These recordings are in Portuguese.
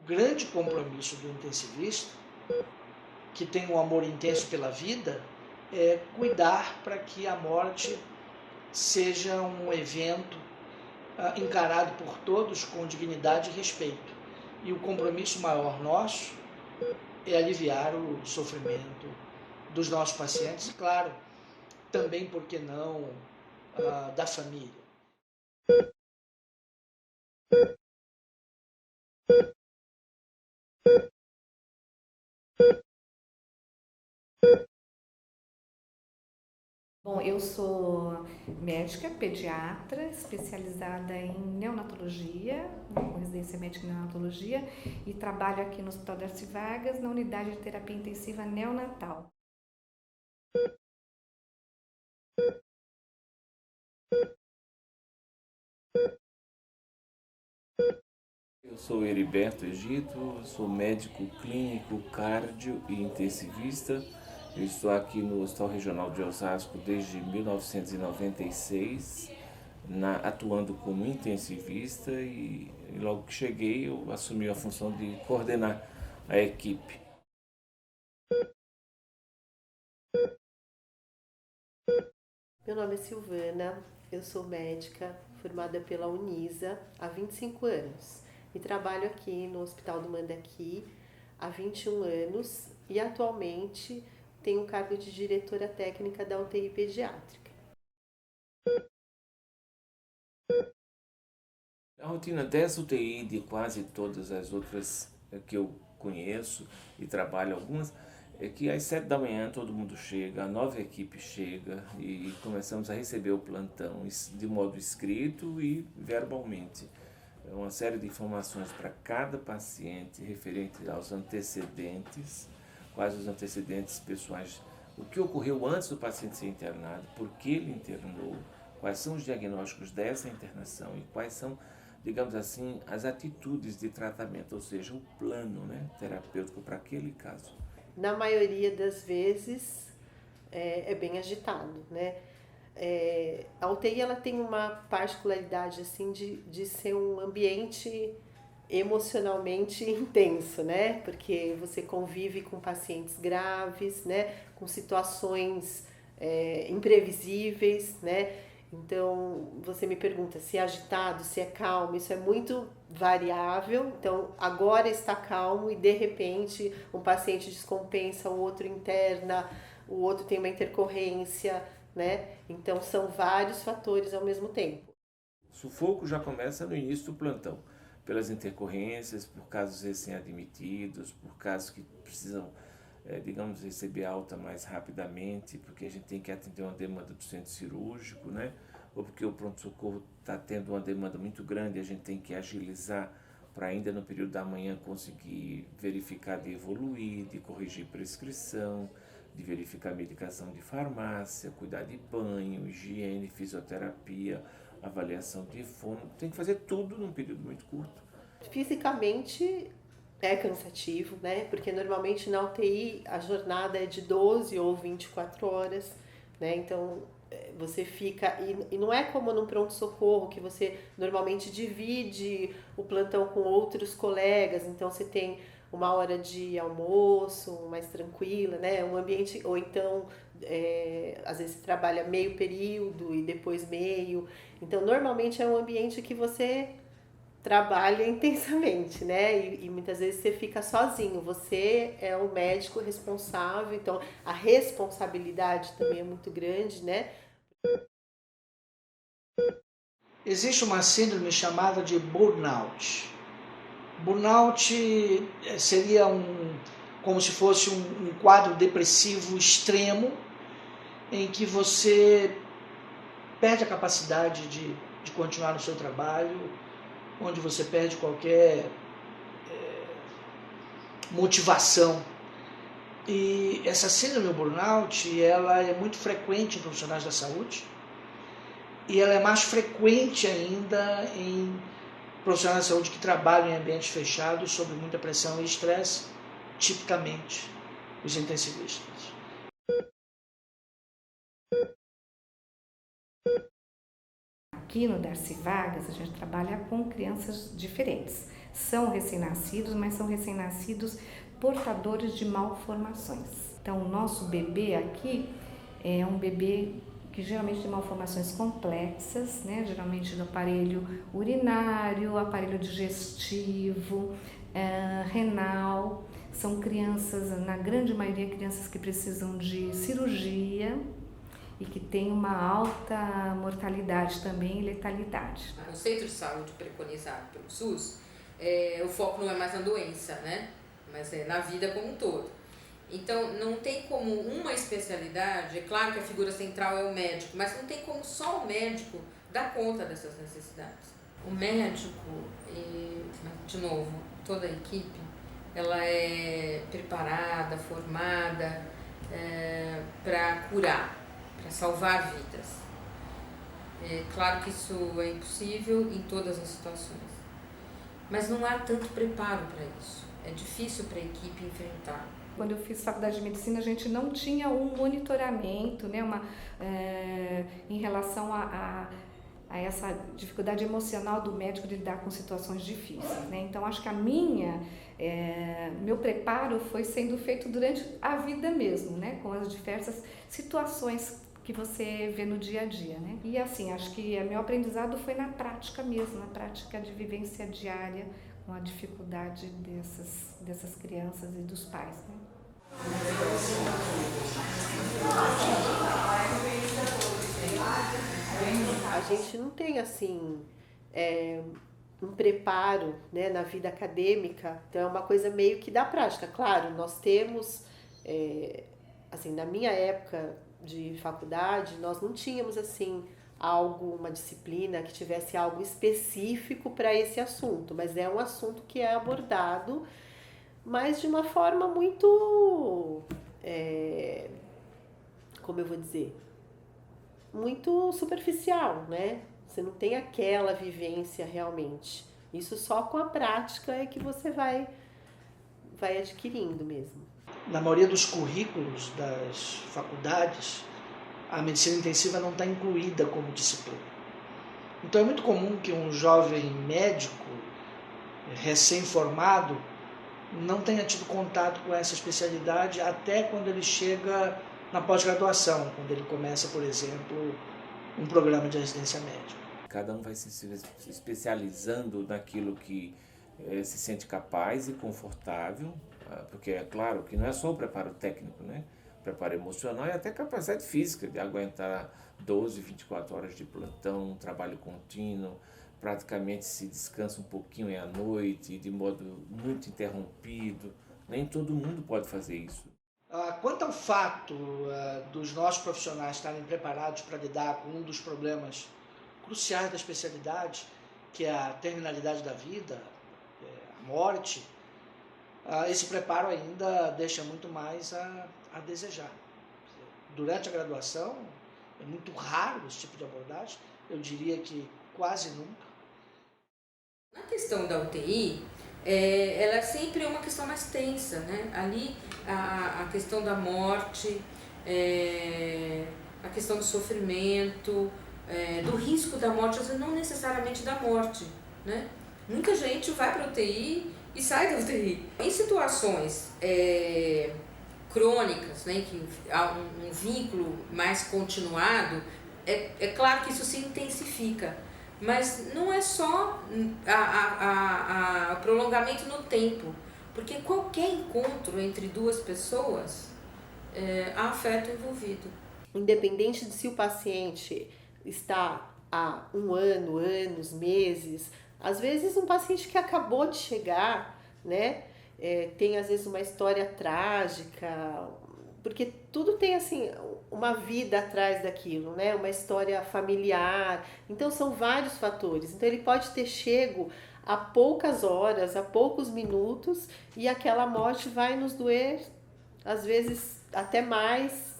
grande compromisso do intensivista, que tem um amor intenso pela vida, é cuidar para que a morte seja um evento encarado por todos com dignidade e respeito. E o compromisso maior nosso é aliviar o sofrimento dos nossos pacientes e, claro, também, por que não, da família. Bom, eu sou médica pediatra, especializada em neonatologia, com residência médica em neonatologia, e trabalho aqui no Hospital Darcy Vargas, na unidade de terapia intensiva neonatal. Eu sou Heriberto Egito, sou médico clínico, cardio e intensivista. Eu estou aqui no Hospital Regional de Osasco desde 1996, atuando como intensivista e logo que cheguei eu assumi a função de coordenar a equipe. Meu nome é Silvana, eu sou médica formada pela Unisa há 25 anos e trabalho aqui no Hospital do Mandaqui há 21 anos e atualmente tenho o cargo de diretora técnica da UTI pediátrica. A rotina dessa UTI e de quase todas as outras que eu conheço e trabalho algumas, é que às 7 da manhã todo mundo chega, a nova equipe chega e começamos a receber o plantão de modo escrito e verbalmente. É uma série de informações para cada paciente referente aos antecedentes, quais os antecedentes pessoais, o que ocorreu antes do paciente ser internado, por que ele internou, quais são os diagnósticos dessa internação e quais são, digamos assim, as atitudes de tratamento, ou seja, o plano, né, terapêutico para aquele caso. Na maioria das vezes é bem agitado, né? A UTI ela tem uma particularidade assim de ser um ambiente emocionalmente intenso, né? Porque você convive com pacientes graves, né? Com situações imprevisíveis, né? Então você me pergunta se é agitado, se é calmo, isso é muito variável. Então agora está calmo e de repente um paciente descompensa, o outro interna, o outro tem uma intercorrência, né? Então são vários fatores ao mesmo tempo. O sufoco já começa no início do plantão, pelas intercorrências, por casos recém-admitidos, por casos que precisam, digamos, receber alta mais rapidamente, porque a gente tem que atender uma demanda do centro cirúrgico, né? Ou porque o pronto-socorro está tendo uma demanda muito grande e a gente tem que agilizar para ainda no período da manhã conseguir verificar de evoluir, de corrigir prescrição, de verificar medicação de farmácia, cuidar de banho, higiene, fisioterapia, avaliação de fono. Tem que fazer tudo num período muito curto. Fisicamente é cansativo, né? Porque normalmente na UTI a jornada é de 12 ou 24 horas, né? Então você fica. E não é como no pronto-socorro, que você normalmente divide o plantão com outros colegas, então você tem uma hora de almoço mais tranquila, né? Um ambiente. Ou então, às vezes, você trabalha meio período e depois meio. Então, normalmente é um ambiente que você trabalha intensamente, né? E muitas vezes você fica sozinho. Você é o médico responsável, então a responsabilidade também é muito grande, né? Existe uma síndrome chamada de burnout. Burnout seria como se fosse um quadro depressivo extremo em que você perde a capacidade de continuar no seu trabalho, onde você perde qualquer motivação. E essa síndrome do burnout, ela é muito frequente em profissionais da saúde e ela é mais frequente ainda em profissionais da saúde que trabalham em ambientes fechados sob muita pressão e estresse, tipicamente os intensivistas. Aqui no Darcy Vargas, a gente trabalha com crianças diferentes. São recém-nascidos, mas são recém-nascidos portadores de malformações. Então, o nosso bebê aqui é um bebê que geralmente tem malformações complexas, né? Geralmente do aparelho urinário, aparelho digestivo, renal. São crianças, na grande maioria, crianças que precisam de cirurgia e que têm uma alta mortalidade também e letalidade. No centro de saúde preconizado pelo SUS, o foco não é mais na doença, né? Mas é na vida como um todo. Então, não tem como uma especialidade, é claro que a figura central é o médico, mas não tem como só o médico dar conta dessas necessidades. O médico, de novo, toda a equipe, ela é preparada, formada para curar, para salvar vidas. É claro que isso é impossível em todas as situações, mas não há tanto preparo para isso. É difícil para a equipe enfrentar. Quando eu fiz faculdade de medicina, a gente não tinha um monitoramento, né, em relação a essa dificuldade emocional do médico de lidar com situações difíceis, né? Então, acho que meu preparo foi sendo feito durante a vida mesmo, né, com as diversas situações que você vê no dia a dia, né? E assim, acho que meu aprendizado foi na prática mesmo, na prática de vivência diária, com a dificuldade dessas crianças e dos pais, né? A gente não tem assim um preparo, né, na vida acadêmica, então é uma coisa meio que da prática. Claro, nós temos, assim, na minha época de faculdade, nós não tínhamos assim uma disciplina que tivesse algo específico para esse assunto, mas é um assunto que é abordado, mas de uma forma muito, como eu vou dizer, muito superficial, né? Você não tem aquela vivência realmente. Isso só com a prática é que você vai adquirindo mesmo. Na maioria dos currículos das faculdades, a medicina intensiva não está incluída como disciplina. Então é muito comum que um jovem médico recém-formado não tenha tido contato com essa especialidade até quando ele chega na pós-graduação, quando ele começa, por exemplo, um programa de residência médica. Cada um vai se especializando naquilo que se sente capaz e confortável, porque é claro que não é só o preparo técnico, né? Preparo emocional e até capacidade física de aguentar 12, 24 horas de plantão, trabalho contínuo, praticamente se descansa um pouquinho à noite, de modo muito interrompido. Nem todo mundo pode fazer isso. Quanto ao fato dos nossos profissionais estarem preparados para lidar com um dos problemas cruciais da especialidade, que é a terminalidade da vida, a morte, esse preparo ainda deixa muito mais a desejar. Durante a graduação, é muito raro esse tipo de abordagem, eu diria que quase nunca. Na questão da UTI, ela é sempre uma questão mais tensa, né? Ali, a questão da morte, a questão do sofrimento, do risco da morte, não necessariamente da morte, né? Muita gente vai para a UTI e sai da UTI. Em situações crônicas, né, que há um vínculo mais continuado, é claro que isso se intensifica, mas não é só o prolongamento no tempo, porque qualquer encontro entre duas pessoas há afeto envolvido. Independente de se o paciente está há um ano, anos, meses, às vezes um paciente que acabou de chegar, né, tem às vezes uma história trágica, porque tudo tem assim uma vida atrás daquilo, né, uma história familiar, então são vários fatores, então ele pode ter chego há poucas horas, há poucos minutos, e aquela morte vai nos doer, às vezes até mais,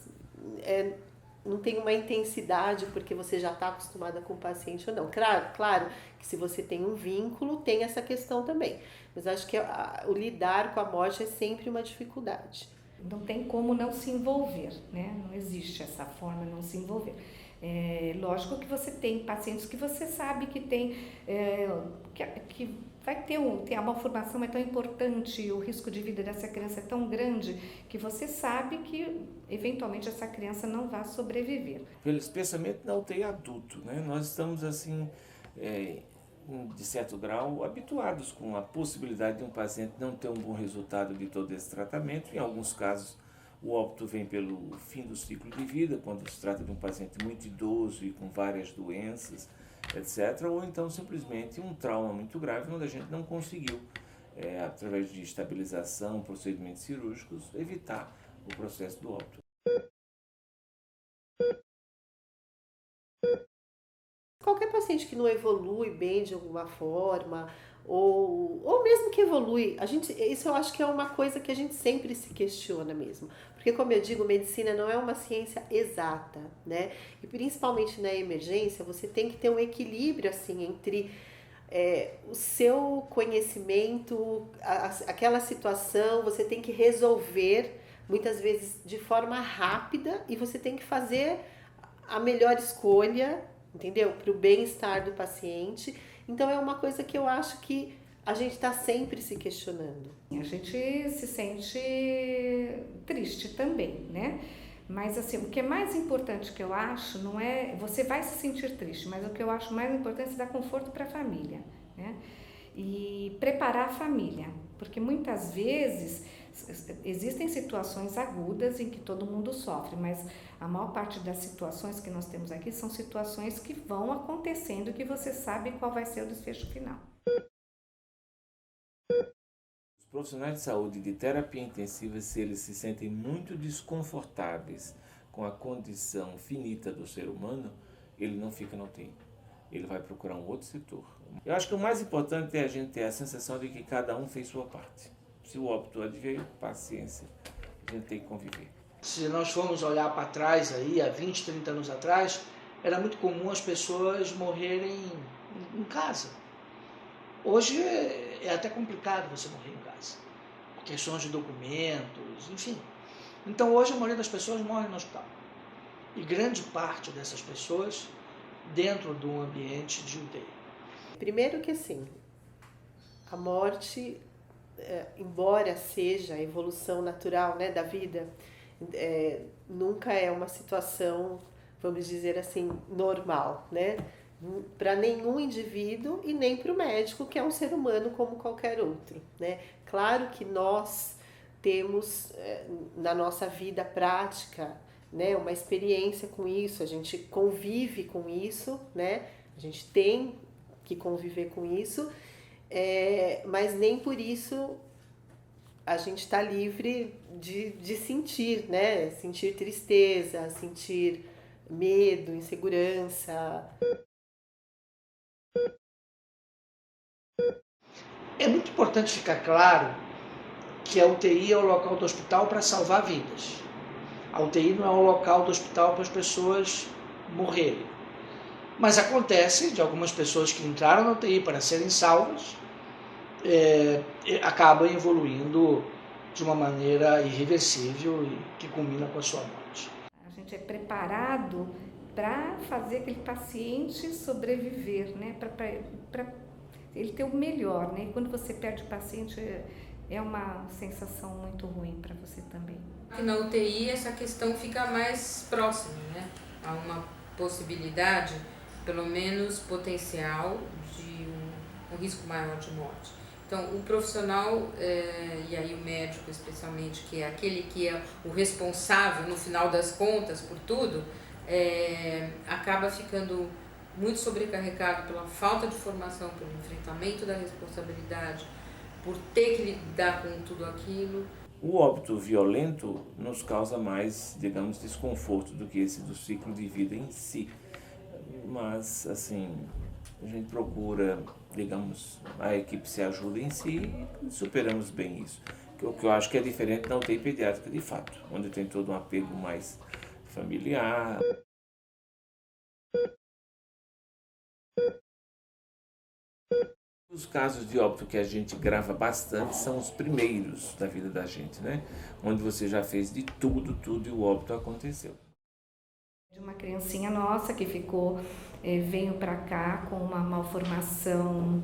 não tem uma intensidade porque você já está acostumada com o paciente ou não. Claro que se você tem um vínculo, tem essa questão também. Mas acho que o lidar com a morte é sempre uma dificuldade. Não tem como não se envolver, né? Não existe essa forma de não se envolver. Lógico que você tem pacientes que você sabe que tem, que vai ter uma formação é tão importante, o risco de vida dessa criança é tão grande que você sabe que eventualmente essa criança não vai sobreviver. Especialmente na UTI adulto, né? Nós estamos assim, de certo grau, habituados com a possibilidade de um paciente não ter um bom resultado de todo esse tratamento. Em alguns casos, o óbito vem pelo fim do ciclo de vida, quando se trata de um paciente muito idoso e com várias doenças, etc. Ou então simplesmente um trauma muito grave, onde a gente não conseguiu, através de estabilização, procedimentos cirúrgicos, evitar o processo do óbito. Qualquer paciente que não evolui bem de alguma forma, ou mesmo que evolui, isso eu acho que é uma coisa que a gente sempre se questiona mesmo. Porque, como eu digo, medicina não é uma ciência exata, né? E principalmente na emergência, você tem que ter um equilíbrio, assim, entre o seu conhecimento, aquela situação, você tem que resolver, muitas vezes de forma rápida, e você tem que fazer a melhor escolha, entendeu? Para o bem-estar do paciente. Então é uma coisa que eu acho que a gente está sempre se questionando. A gente se sente triste também, né? Mas assim, o que é mais importante que eu acho não é... Você vai se sentir triste, mas o que eu acho mais importante é dar conforto para a família, né? E preparar a família, porque muitas vezes existem situações agudas em que todo mundo sofre, mas a maior parte das situações que nós temos aqui são situações que vão acontecendo e que você sabe qual vai ser o desfecho final. Os profissionais de saúde de terapia intensiva, se eles se sentem muito desconfortáveis com a condição finita do ser humano, ele não fica na UTI. Ele vai procurar um outro setor. Eu acho que o mais importante é a gente ter a sensação de que cada um fez sua parte. Se o óbito adveio, paciência, a gente tem que conviver. Se nós formos olhar para trás, aí, há 20, 30 anos atrás, era muito comum as pessoas morrerem em casa. Hoje é até complicado você morrer em casa, por questões de documentos, enfim. Então hoje a maioria das pessoas morre no hospital. E grande parte dessas pessoas dentro de um ambiente de UTI. Primeiro que assim, a morte, embora seja a evolução natural, né, da vida, nunca é uma situação, vamos dizer assim, normal, né? Para nenhum indivíduo e nem para o médico, que é um ser humano como qualquer outro, né? Claro que nós temos na nossa vida prática, né, uma experiência com isso, a gente convive com isso, né? A gente tem que conviver com isso, mas nem por isso a gente está livre de sentir, né? Sentir tristeza, sentir medo, insegurança. É muito importante ficar claro que a UTI é o local do hospital para salvar vidas. A UTI não é o local do hospital para as pessoas morrerem. Mas acontece de algumas pessoas que entraram na UTI para serem salvas, acabam evoluindo de uma maneira irreversível e que culmina com a sua morte. A gente é preparado para fazer aquele paciente sobreviver, né? Para ele ter o melhor, né? E quando você perde o paciente, é uma sensação muito ruim para você também. Na UTI essa questão fica mais próxima, né? Há uma possibilidade, pelo menos potencial, de um risco maior de morte. Então, o profissional, e aí o médico especialmente, que é aquele que é o responsável, no final das contas, por tudo, acaba ficando muito sobrecarregado pela falta de formação, pelo enfrentamento da responsabilidade, por ter que lidar com tudo aquilo. O óbito violento nos causa mais, digamos, desconforto do que esse do ciclo de vida em si. Mas, assim, a gente procura, digamos, a equipe se ajuda em si e superamos bem isso. O que eu acho que é diferente da UTI pediátrica, de fato, onde tem todo um apego mais familiar. Os casos de óbito que a gente grava bastante são os primeiros da vida da gente, né? Onde você já fez de tudo e o óbito aconteceu. De uma criancinha nossa que veio para cá com uma malformação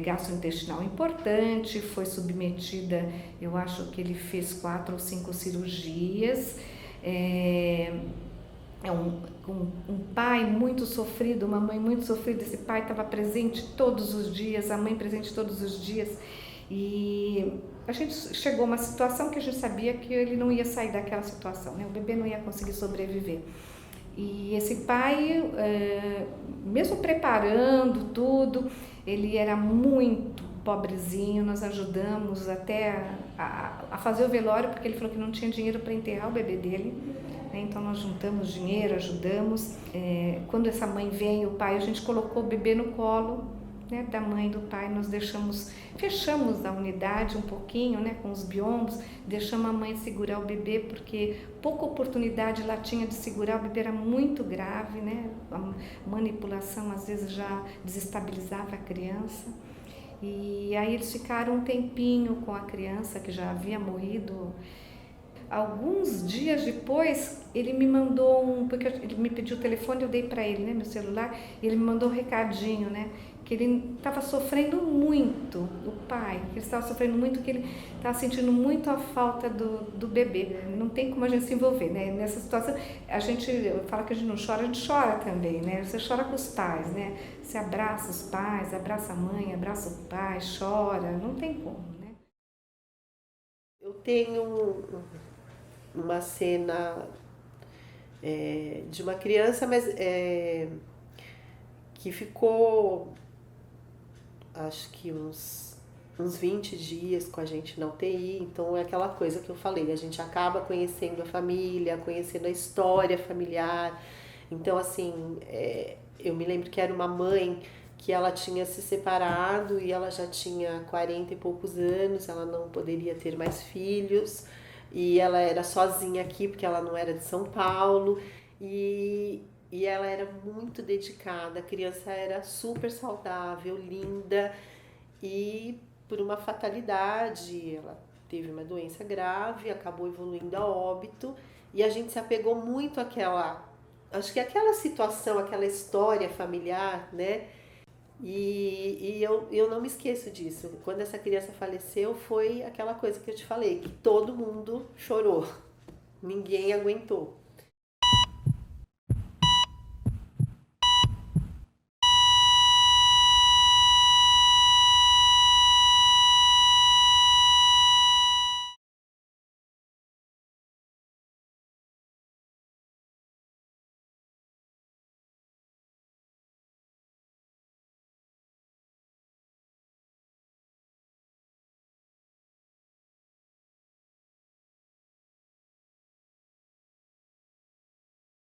gastrointestinal importante, foi submetida, eu acho que ele fez 4 ou 5 cirurgias, um pai muito sofrido, uma mãe muito sofrida. Esse pai estava presente todos os dias, a mãe presente todos os dias, e a gente chegou a uma situação que a gente sabia que ele não ia sair daquela situação, né? O bebê não ia conseguir sobreviver. E esse pai, mesmo preparando tudo, ele era muito pobrezinho, nós ajudamos até a fazer o velório, porque ele falou que não tinha dinheiro para enterrar o bebê dele, né? Então nós juntamos dinheiro, ajudamos. Quando essa mãe veio, o pai, a gente colocou o bebê no colo, né, da mãe e do pai, nós fechamos a unidade um pouquinho, né, com os biombos, deixamos a mãe segurar o bebê, porque pouca oportunidade ela tinha de segurar, o bebê era muito grave, né, a manipulação às vezes já desestabilizava a criança. E aí eles ficaram um tempinho com a criança que já havia morrido. Alguns dias depois, ele me mandou porque ele me pediu o telefone, eu dei para ele, né, meu celular, e ele me mandou um recadinho, né, que ele estava sofrendo muito, o pai, que ele estava sofrendo muito, que ele estava sentindo muito a falta do bebê. Não tem como a gente se envolver, né, nessa situação. A gente fala que a gente não chora, a gente chora também, né, você chora com os pais, né, você abraça os pais, abraça a mãe, abraça o pai, chora, não tem como, né. Eu tenho uma cena de uma criança, mas que ficou, acho que uns 20 dias com a gente na UTI. Então é aquela coisa que eu falei, a gente acaba conhecendo a família, conhecendo a história familiar. Então assim, eu me lembro que era uma mãe que ela tinha se separado e ela já tinha 40 e poucos anos, ela não poderia ter mais filhos, e ela era sozinha aqui porque ela não era de São Paulo, e ela era muito dedicada, a criança era super saudável, linda, e por uma fatalidade ela teve uma doença grave, acabou evoluindo a óbito, e a gente se apegou muito àquela situação, aquela história familiar, né? E eu não me esqueço disso. Quando essa criança faleceu, foi aquela coisa que eu te falei, que todo mundo chorou, ninguém aguentou.